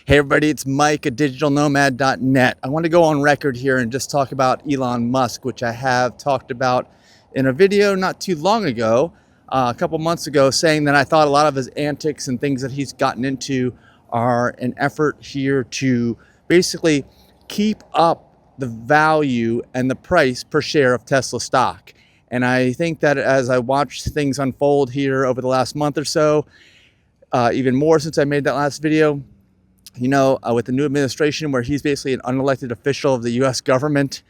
Hey everybody, it's Mike at digitalnomad.net. I want to go on record here and just talk about Elon Musk, which I have talked about in a video not too long ago, a couple months ago, saying that I thought a lot of his antics and things that he's gotten into are an effort here to basically keep up the value and the price per share of Tesla stock. And I think that as I watched things unfold here over the last month or so, even more since I made that last video, with the new administration where he's basically an unelected official of the US government,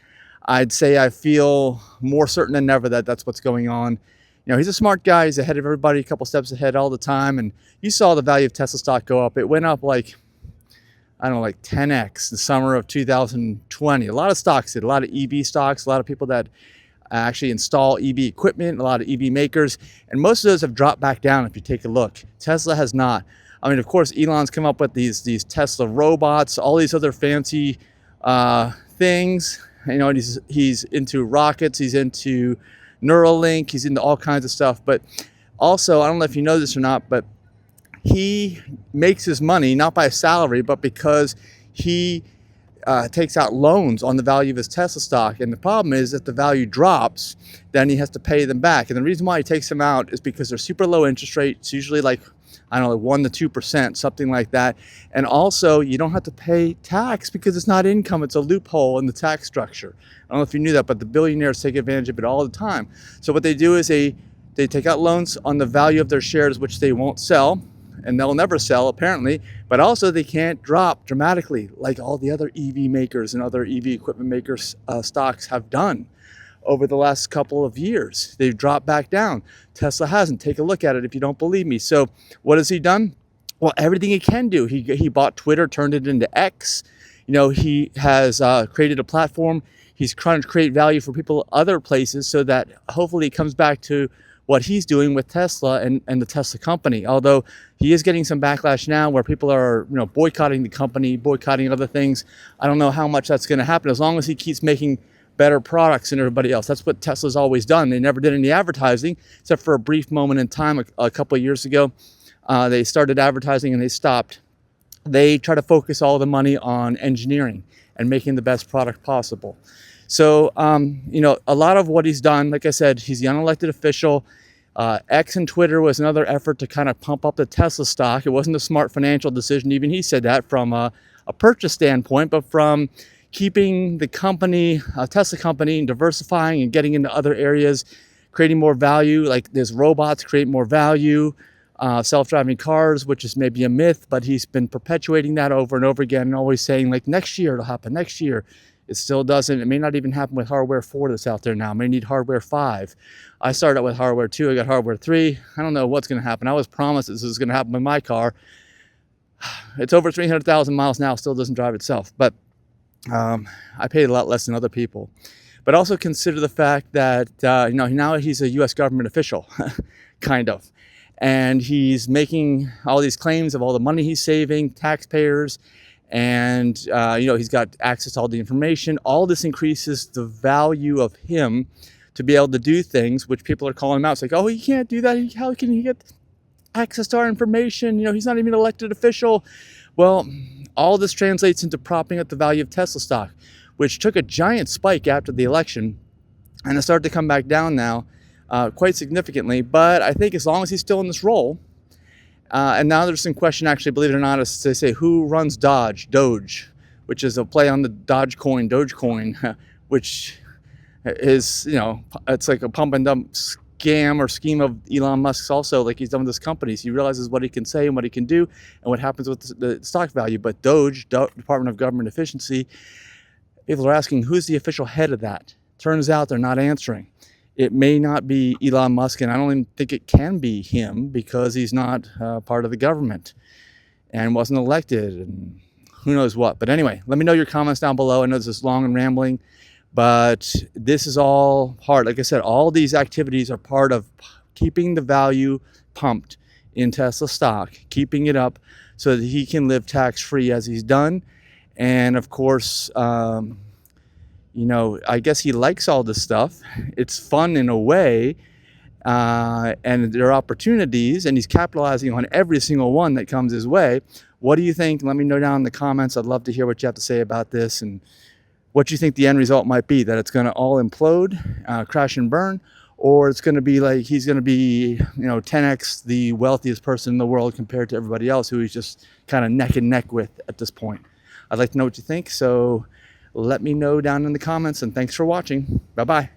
I'd say I feel more certain than ever that that's what's going on. He's a smart guy. He's ahead of everybody, a couple steps ahead all the time. And you saw the value of Tesla stock go up. It went up like 10x the summer of 2020. A lot of stocks did, a lot of EV stocks, a lot of people that actually install EV equipment, a lot of EV makers. And most of those have dropped back down if you take a look. Tesla has not. I mean, of course, Elon's come up with these Tesla robots, all these other fancy things. He's into rockets, he's into Neuralink, he's into all kinds of stuff. But also, I don't know if you know this or not, but he makes his money not by a salary, but because he takes out loans on the value of his Tesla stock. And the problem is that the value drops, then he has to pay them back. And the reason why he takes them out is because they're super low interest rates, usually like 1 to 2%, something like that. And also, you don't have to pay tax because it's not income. It's a loophole in the tax structure. I don't know if you knew that, but the billionaires take advantage of it all the time. So what they do is they take out loans on the value of their shares, which they won't sell, and they'll never sell apparently, but also they can't drop dramatically like all the other EV makers and other EV equipment makers stocks have done over the last couple of years. They've dropped back down. Tesla hasn't. Take a look at it if you don't believe me. So what has he done? Well, everything he can do. He bought Twitter, turned it into X. He has created a platform. He's trying to create value for people other places so that hopefully it comes back to what he's doing with Tesla and the Tesla company. Although he is getting some backlash now where people are boycotting the company, boycotting other things. I don't know how much that's going to happen as long as he keeps making better products than everybody else. That's what Tesla's always done. They never did any advertising except for a brief moment in time a couple of years ago. They started advertising and they stopped. They try to focus all the money on engineering and making the best product possible. So, a lot of what he's done, like I said, he's the unelected official. X and Twitter was another effort to kind of pump up the Tesla stock. It wasn't a smart financial decision. Even he said that from a purchase standpoint, but from keeping the company, Tesla company, and diversifying and getting into other areas, creating more value. Like there's robots create more value, self-driving cars, which is maybe a myth, but he's been perpetuating that over and over again and always saying like next year it'll happen, next year. It still doesn't. It may not even happen with hardware 4 that's out there now. It may need hardware 5. I started out with hardware 2. I got hardware 3. I don't know what's going to happen. I was promised this was going to happen with my car. It's over 300,000 miles now. Still doesn't drive itself. But I paid a lot less than other people. But also consider the fact that, now he's a U.S. government official, kind of. And he's making all these claims of all the money he's saving, taxpayers, and, he's got access to all the information. All this increases the value of him to be able to do things, which people are calling him out. It's like, oh, he can't do that. How can he get access to our information? He's not even an elected official. Well, all this translates into propping up the value of Tesla stock, which took a giant spike after the election, and it started to come back down now quite significantly. But I think as long as he's still in this role, and now there's some question, actually, believe it or not, as they say, who runs DOGE, which is a play on the Dogecoin, which is, it's like a pump and dump scam or scheme of Elon Musk's also, like he's done with his companies. He realizes what he can say and what he can do and what happens with the stock value. But DOGE, Department of Government Efficiency, people are asking, who's the official head of that? Turns out they're not answering. It may not be Elon Musk, and I don't even think it can be him because he's not part of the government and wasn't elected and who knows what. But anyway, let me know your comments down below. I know this is long and rambling, but this is all part, like I said, all these activities are part of keeping the value pumped in Tesla stock, keeping it up so that he can live tax-free as he's done. And of course, I guess he likes all this stuff. It's fun in a way, and there are opportunities, and he's capitalizing on every single one that comes his way. What do you think? Let me know down in the comments. I'd love to hear what you have to say about this and what you think the end result might be, that it's going to all implode, crash and burn, or it's going to be like he's going to be, 10x the wealthiest person in the world compared to everybody else who he's just kind of neck and neck with at this point. I'd like to know what you think, so let me know down in the comments, and thanks for watching. Bye-bye.